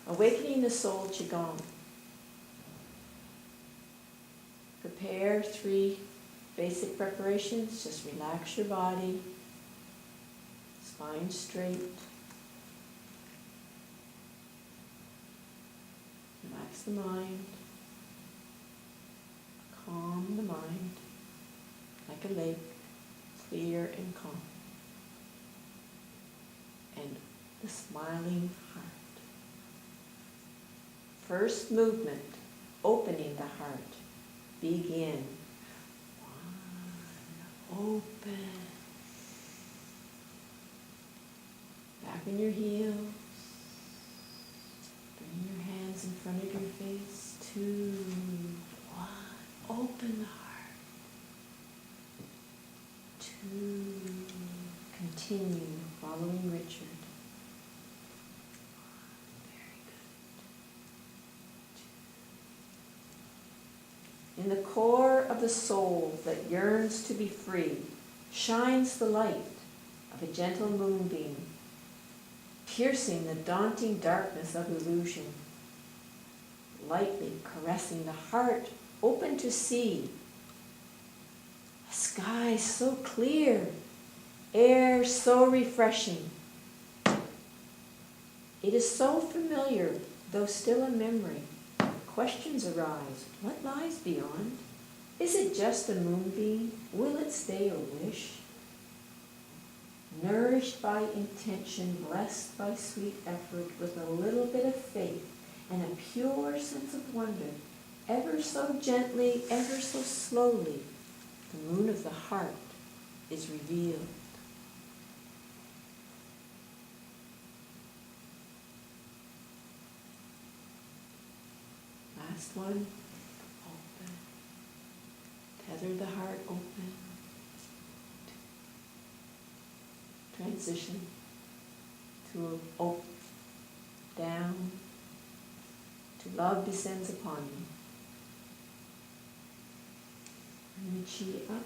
Awakening the Soul Qigong. Prepare 3 basic preparations. Just relax your body, spine straight. Relax the mind. Calm the mind like a lake, clear and calm. And the smiling heart. First movement, opening the heart. Begin. 1, open. Back in your heels. Bring your hands in front of your face. 2, 1, open the heart. 2, continue following Richard. In the core of the soul that yearns to be free shines the light of a gentle moonbeam, piercing the daunting darkness of illusion, lightly caressing the heart open to see. A sky so clear, air so refreshing. It is so familiar, though still a memory. Questions arise. What lies beyond? Is it just a moonbeam? Will it stay a wish? Nourished by intention, blessed by sweet effort, with a little bit of faith and a pure sense of wonder, ever so gently, ever so slowly, the moon of the heart is revealed. Last one, open. Tether the heart open. Transition to up, down, to love descends upon you. Bring the chi up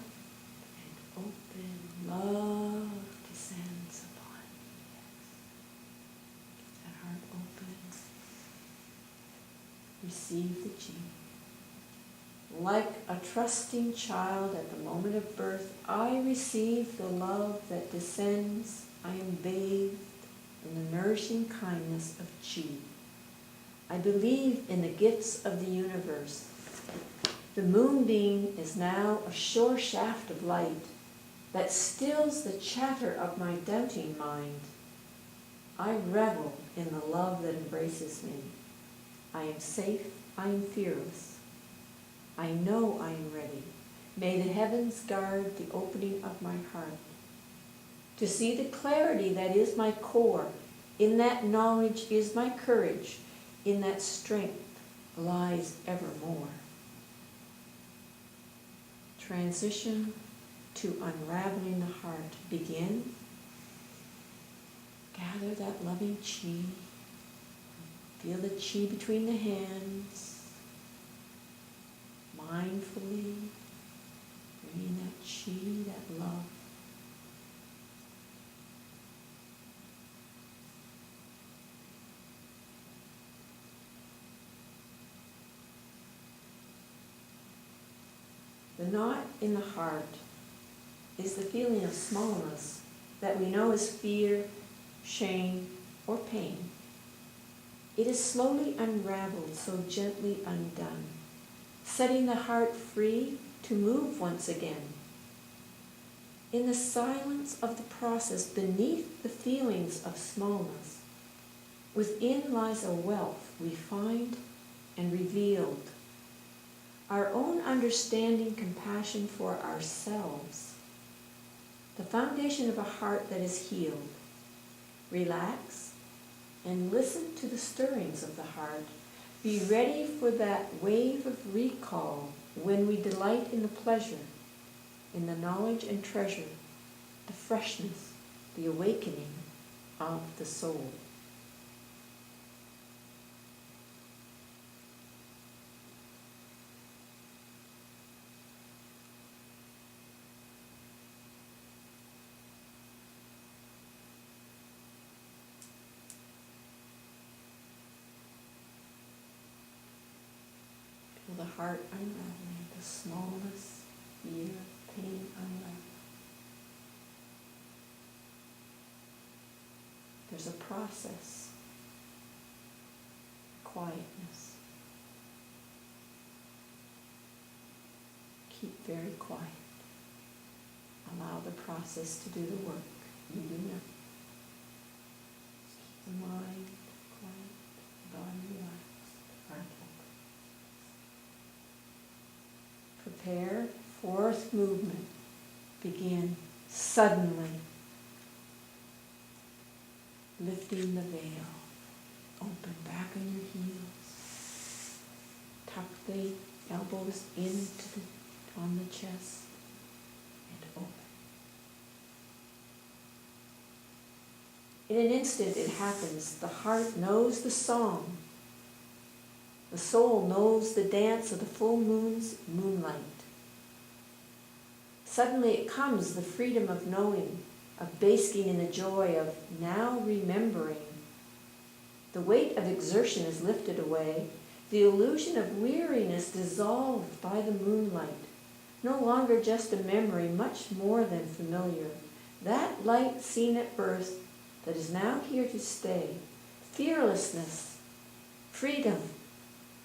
and open. Love descends upon you. Yes. Keep that heart open. Receive the chi. Like a trusting child at the moment of birth, I receive the love that descends. I am bathed in the nourishing kindness of chi. I believe in the gifts of the universe. The moonbeam is now a sure shaft of light that stills the chatter of my doubting mind. I revel in the love that embraces me. I am safe, I am fearless. I know I am ready. May the heavens guard the opening of my heart. To see the clarity that is my core, in that knowledge is my courage, in that strength lies evermore. Transition to unraveling the heart. Begin. Gather that loving chi. Feel the chi between the hands. Mindfully bringing that chi, that love. The knot in the heart is the feeling of smallness that we know as fear, shame, or pain. It is slowly unraveled, so gently undone, setting the heart free to move once again. In the silence of the process, beneath the feelings of smallness, within lies a wealth refined and revealed. Our own understanding, compassion for ourselves, the foundation of a heart that is healed. Relax and listen to the stirrings of the heart. Be ready for that wave of recall when we delight in the pleasure, in the knowledge and treasure, the freshness, the awakening of the soul. heart unraveling, the smallness, fear, pain unraveling. There's a process, quietness. Keep very quiet. Allow the process to do the work. You do nothing. Just keep the mind quiet, the body relaxed, heart open. Prepare. Fourth movement. Begin suddenly. Lifting the veil. Open back on your heels. Tuck the elbows on the chest and open. In an instant it happens. The heart knows the song. The soul knows the dance of the full moon's moonlight. Suddenly it comes, the freedom of knowing, of basking in the joy of now remembering. The weight of exertion is lifted away, the illusion of weariness dissolved by the moonlight. No longer just a memory, much more than familiar. That light seen at birth that is now here to stay. Fearlessness, freedom,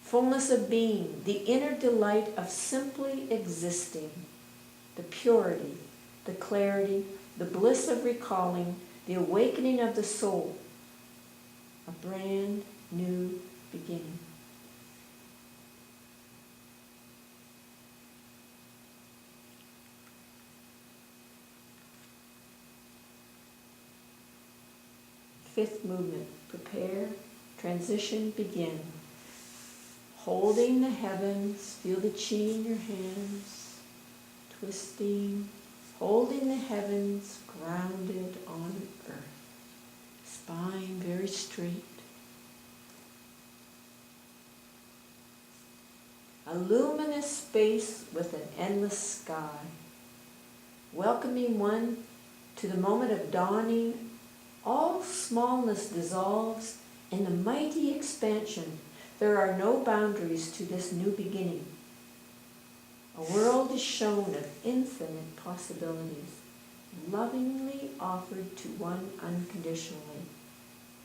fullness of being, the inner delight of simply existing. The purity, the clarity, the bliss of recalling, the awakening of the soul. A brand new beginning. Fifth movement. Prepare, transition, begin. Holding the heavens, feel the chi in your hands, twisting, holding the heavens, grounded on earth. Spine very straight. A luminous space with an endless sky. Welcoming one to the moment of dawning, all smallness dissolves in the mighty expansion. There are no boundaries to this new beginning. A world is shown of infinite possibilities, lovingly offered to one unconditionally.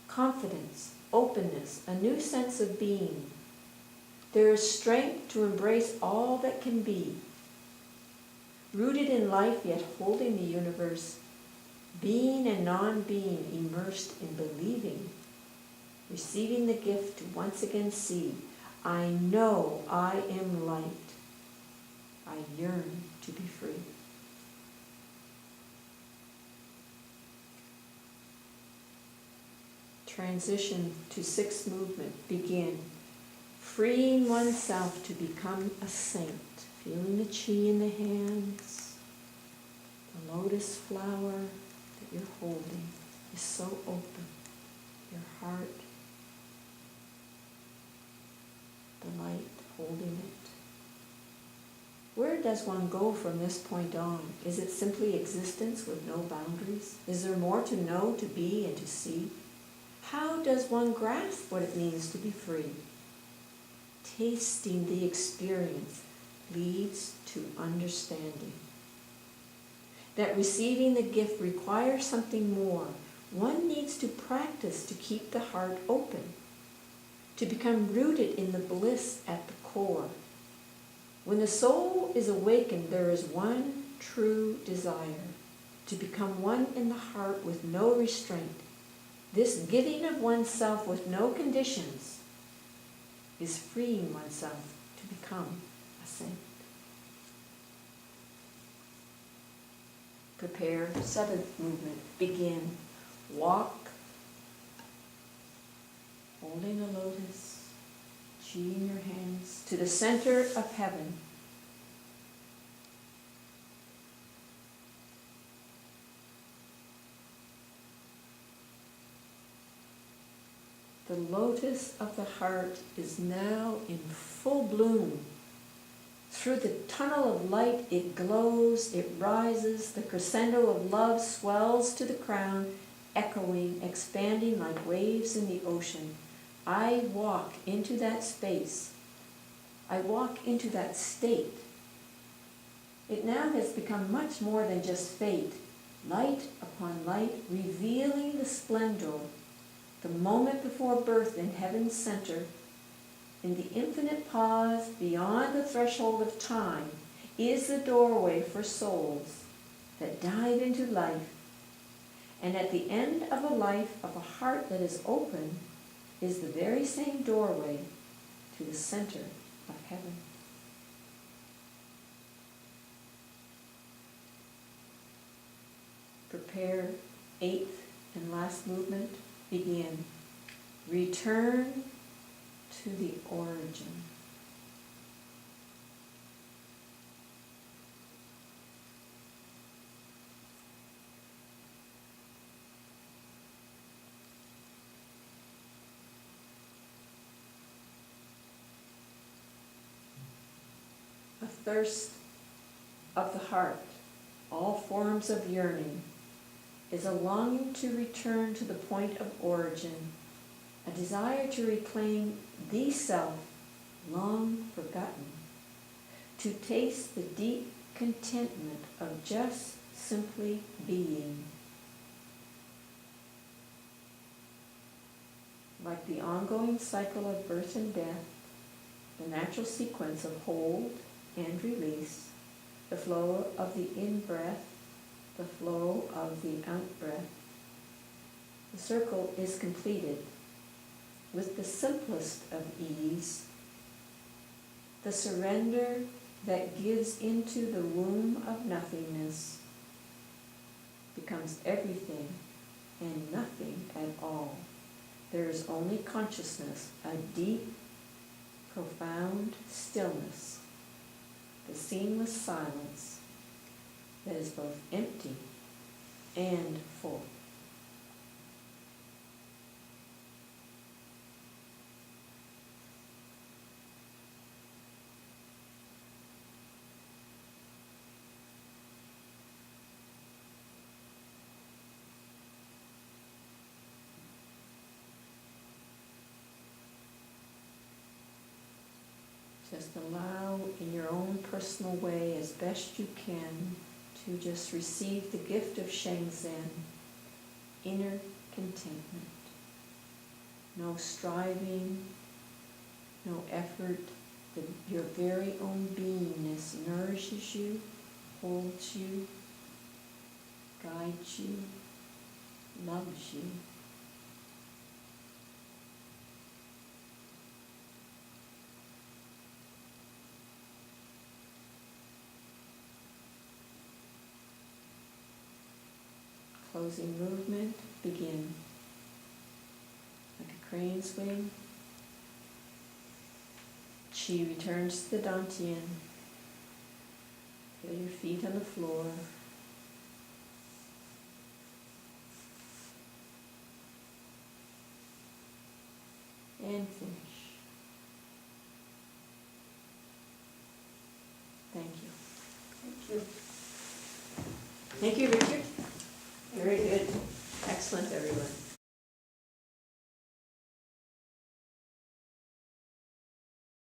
Confidence, openness, a new sense of being. There is strength to embrace all that can be. Rooted in life, yet holding the universe. Being and non-being, immersed in believing. Receiving the gift to once again see, I know I am light. I yearn to be free. Transition to sixth movement. Begin. Freeing oneself to become a saint. Feeling the chi in the hands. The lotus flower that you're holding is so open. Your heart, the light holding it. Where does one go from this point on? Is it simply existence with no boundaries? Is there more to know, to be, and to see? How does one grasp what it means to be free? Tasting the experience leads to understanding. That receiving the gift requires something more. One needs to practice to keep the heart open, to become rooted in the bliss at the core. When the soul is awakened, there is one true desire, to become one in the heart with no restraint. This giving of oneself with no conditions is freeing oneself to become a saint. Prepare. Seventh movement. Begin. Walk. Holding a lotus, chi in your hands, to the center of heaven. The lotus of the heart is now in full bloom. Through the tunnel of light it glows, it rises, the crescendo of love swells to the crown, echoing, expanding like waves in the ocean. I walk into that space, I walk into that state. It now has become much more than just fate, light upon light, revealing the splendor, the moment before birth in heaven's center. In the infinite pause beyond the threshold of time is the doorway for souls that dive into life. And at the end of a life of a heart that is open is the very same doorway to the center of heaven. Prepare, eighth and last movement, begin. Return to the origin. A thirst of the heart, all forms of yearning, is a longing to return to the point of origin, a desire to reclaim the self long forgotten, to taste the deep contentment of just simply being. Like the ongoing cycle of birth and death, the natural sequence of hold and release, the flow of the in-breath, the flow of the out-breath, the circle is completed with the simplest of ease, the surrender that gives into the womb of nothingness, becomes everything and nothing at all. There is only consciousness, a deep, profound stillness, the seamless silence that is both empty and full. Just allow in your own personal way, as best you can, to just receive the gift of Sheng Zhen, inner contentment. No striving, no effort. Your very own beingness nourishes you, holds you, guides you, loves you. Closing movement, begin. Like a crane's wing, Qi returns to the Dantian. Feel your feet on the floor. And finish. Thank you. Thank you. Thank you, Richard. Very good. Excellent, everyone.